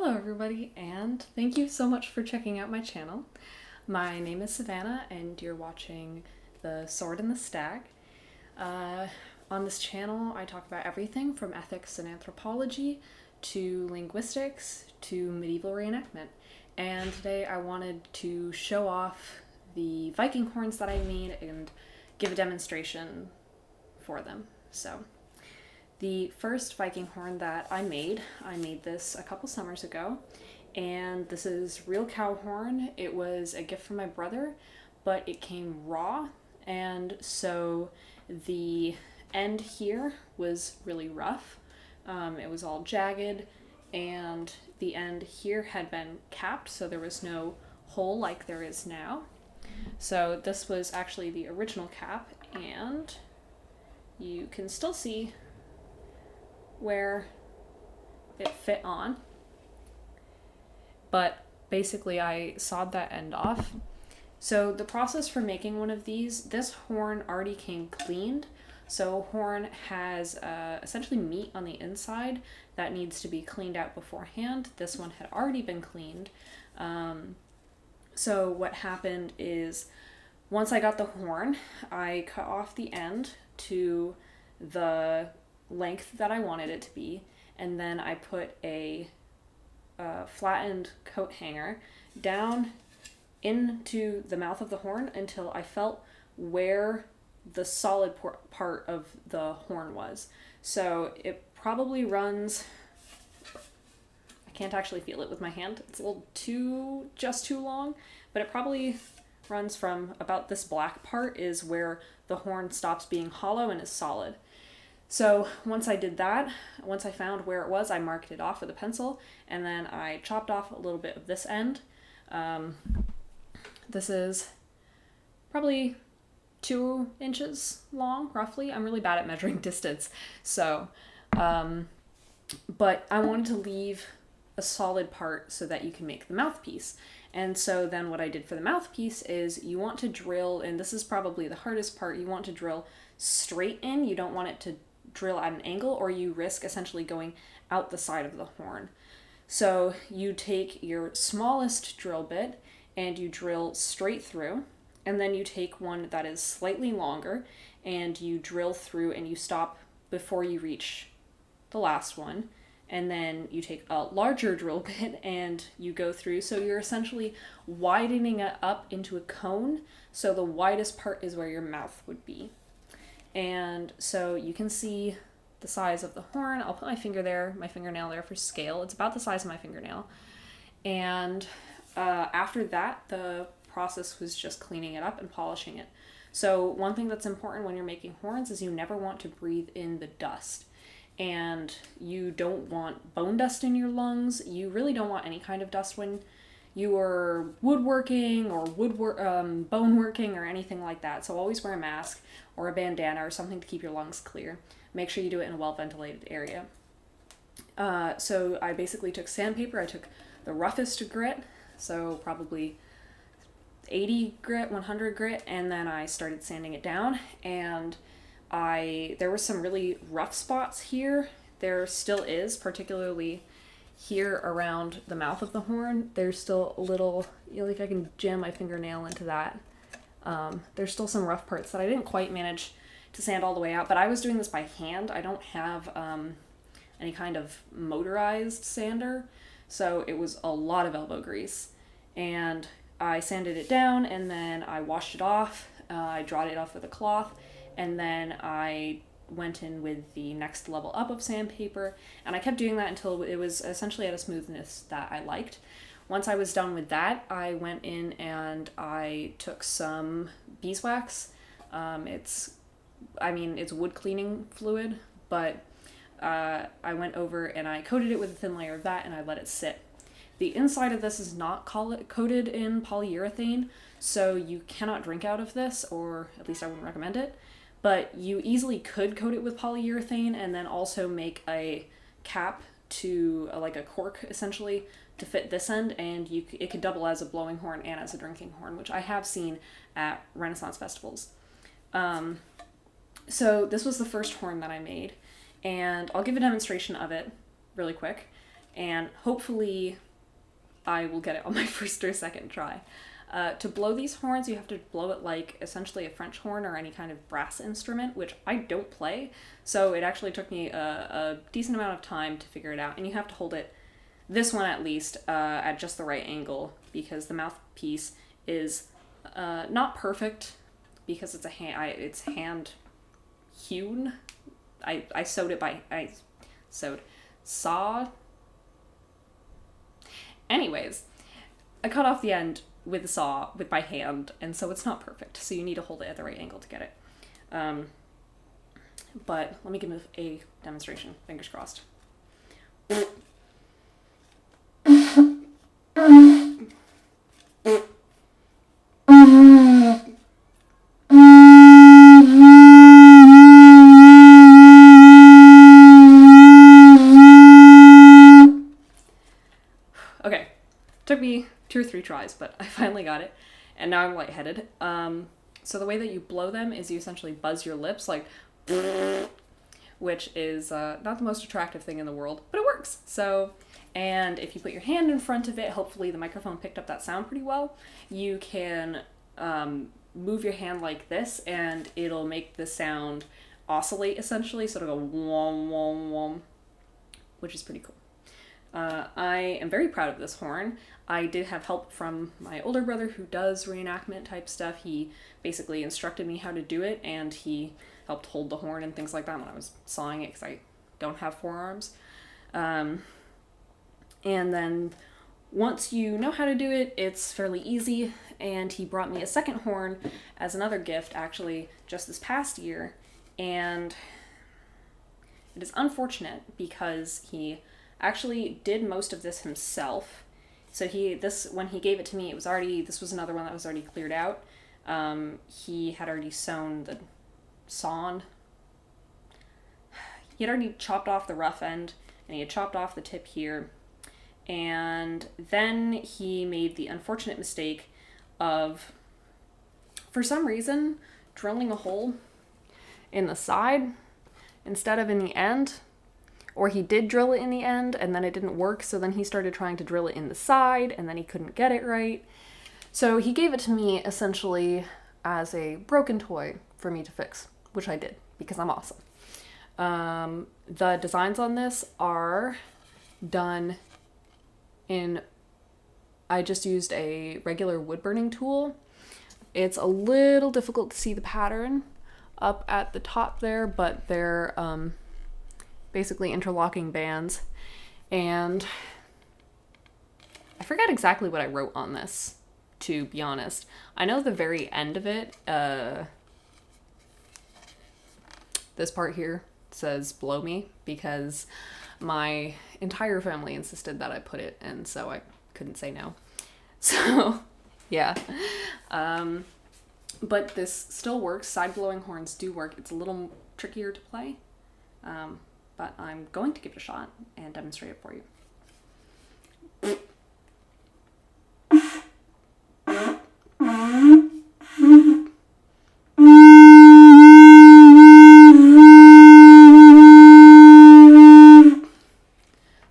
Hello everybody, and thank you so much for checking out my channel. My name is Savannah and you're watching The Sword and the Stag. On this channel I talk about everything from ethics and anthropology to linguistics to medieval reenactment. And today I wanted to show off the Viking horns that I made and give a demonstration for them. So the first Viking horn that I made this a couple summers ago, and this is real cow horn. It was a gift from my brother, but it came raw, and so the end here was really rough. It was all jagged, and the end here had been capped, so there was no hole like there is now. So this was actually the original cap, and you can still see where it fit on, but basically I sawed that end off. So the process for making one of these, this horn already came cleaned. So horn has essentially meat on the inside that needs to be cleaned out beforehand. This one had already been cleaned. So what happened is, once I got the horn, I cut off the end to the length that I wanted it to be, and then I put a flattened coat hanger down into the mouth of the horn until I felt where the solid part of the horn was. So it probably runs, I can't actually feel it with my hand, it's a little just too long, but it probably runs from about this black part is where the horn stops being hollow and is solid. So once I did that, once I found where it was, I marked it off with a pencil, and then I chopped off a little bit of this end. This is probably 2 inches long, roughly. I'm really bad at measuring distance, so, but I wanted to leave a solid part so that you can make the mouthpiece. And so then what I did for the mouthpiece is you want to drill, and this is probably the hardest part, you want to drill straight in. You don't want it to drill at an angle, or you risk essentially going out the side of the horn. So you take your smallest drill bit and you drill straight through, and then you take one that is slightly longer and you drill through and you stop before you reach the last one, and then you take a larger drill bit and you go through. So you're essentially widening it up into a cone, so the widest part is where your mouth would be. And so you can see the size of the horn. I'll put my fingernail there for scale. It's about the size of my fingernail. And after that, the process was just cleaning it up and polishing it. So one thing that's important when you're making horns is you never want to breathe in the dust. And you don't want bone dust in your lungs. You really don't want any kind of dust when you are woodworking or bone working or anything like that. So always wear a mask or a bandana or something to keep your lungs clear. Make sure you do it in a well-ventilated area. So I basically took sandpaper. I took the roughest grit, so probably 80 grit, 100 grit, and then I started sanding it down. And there were some really rough spots here. There still is, particularly here around the mouth of the horn. There's still a little, like I can jam my fingernail into that. There's still some rough parts that I didn't quite manage to sand all the way out, but I was doing this by hand. I don't have any kind of motorized sander, so it was a lot of elbow grease. And I sanded it down, and then I washed it off. I dried it off with a cloth, and then I went in with the next level up of sandpaper, and I kept doing that until it was essentially at a smoothness that I liked. Once I was done with that, I went in and I took some beeswax. It's wood cleaning fluid, but I went over and I coated it with a thin layer of that, and I let it sit. The inside of this is not coated in polyurethane, so you cannot drink out of this, or at least I wouldn't recommend it. But you easily could coat it with polyurethane and then also make a cap to like a cork essentially to fit this end, and it could double as a blowing horn and as a drinking horn, which I have seen at Renaissance festivals. So this was the first horn that I made, and I'll give a demonstration of it really quick. and hopefully I will get it on my first or second try. To blow these horns, you have to blow it like essentially a French horn or any kind of brass instrument, which I don't play, so it actually took me a decent amount of time to figure it out, and you have to hold it, this one at least, at just the right angle, because the mouthpiece is not perfect, because it's it's hand hewn. I sewed it by, saw. Anyways, I cut off the end with a saw with my hand, and so it's not perfect, so you need to hold it at the right angle to get it. But let me give a demonstration, fingers crossed. Okay, took me 2 or 3 tries, but I finally got it, and now I'm lightheaded. So the way that you blow them is you essentially buzz your lips, like, which is not the most attractive thing in the world, but it works. So, and if you put your hand in front of it, hopefully the microphone picked up that sound pretty well, you can move your hand like this, and it'll make the sound oscillate, essentially, so it'll go wom, wom, wom, which is pretty cool. I am very proud of this horn. I did have help from my older brother who does reenactment type stuff. He basically instructed me how to do it, and he helped hold the horn and things like that when I was sawing it, because I don't have forearms. And then once you know how to do it, it's fairly easy, and he brought me a second horn as another gift, actually, just this past year, and it is unfortunate because he actually did most of this himself. So when he gave it to me, this was another one that was already cleared out. He had already sawn. He had already chopped off the rough end, and he had chopped off the tip here. And then he made the unfortunate mistake of, for some reason, drilling a hole in the side instead of in the end. Or he did drill it in the end, and then it didn't work, so then he started trying to drill it in the side, and then he couldn't get it right. So he gave it to me, essentially, as a broken toy for me to fix, which I did, because I'm awesome. The designs on this are done in... I just used a regular wood-burning tool. It's a little difficult to see the pattern up at the top there, but they're... basically interlocking bands, and I forgot exactly what I wrote on this, to be honest. I know the very end of it, this part here says "blow me" because my entire family insisted that I put it, and so I couldn't say no. So, yeah. But this still works. Side blowing horns do work. It's a little trickier to play. But I'm going to give it a shot and demonstrate it for you.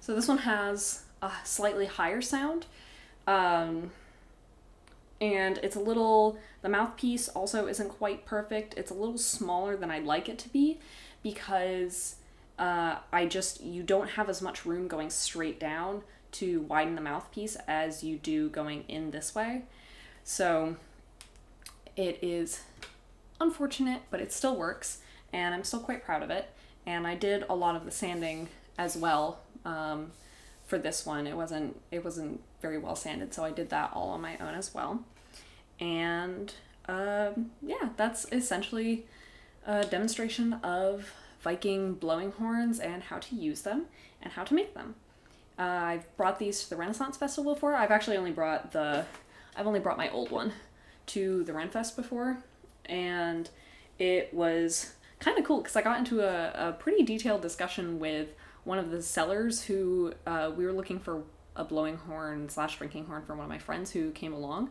So this one has a slightly higher sound, and it's the mouthpiece also isn't quite perfect. It's a little smaller than I'd like it to be, because you don't have as much room going straight down to widen the mouthpiece as you do going in this way. So it is unfortunate, but it still works, and I'm still quite proud of it. And I did a lot of the sanding as well for this one. It wasn't very well sanded, so I did that all on my own as well. And yeah, that's essentially a demonstration of Viking blowing horns and how to use them and how to make them. I've brought these to the Renaissance Festival before. I've only brought my old one to the Renfest before, and it was kind of cool because I got into a pretty detailed discussion with one of the sellers who we were looking for a blowing horn / drinking horn for one of my friends who came along,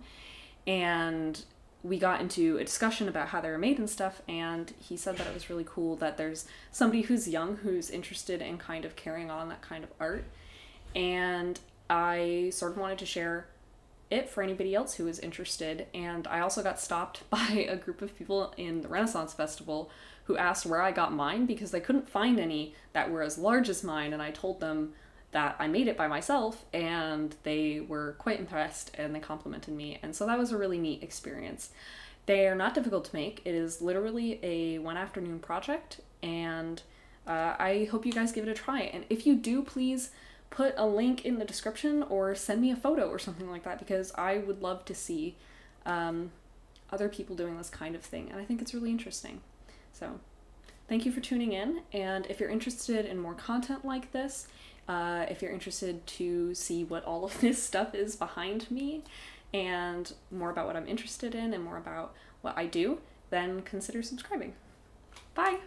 and we got into a discussion about how they were made and stuff, and he said that it was really cool that there's somebody who's young who's interested in kind of carrying on that kind of art. and I sort of wanted to share it for anybody else who is interested. And I also got stopped by a group of people in the Renaissance Festival who asked where I got mine because they couldn't find any that were as large as mine, and I told them that I made it by myself, and they were quite impressed and they complimented me, and so that was a really neat experience. They are not difficult to make. It is literally a one afternoon project, and I hope you guys give it a try. And if you do, please put a link in the description or send me a photo or something like that, because I would love to see other people doing this kind of thing, and I think it's really interesting. So thank you for tuning in, and if you're interested in more content like this, if you're interested to see what all of this stuff is behind me and more about what I'm interested in and more about what I do, then consider subscribing. Bye!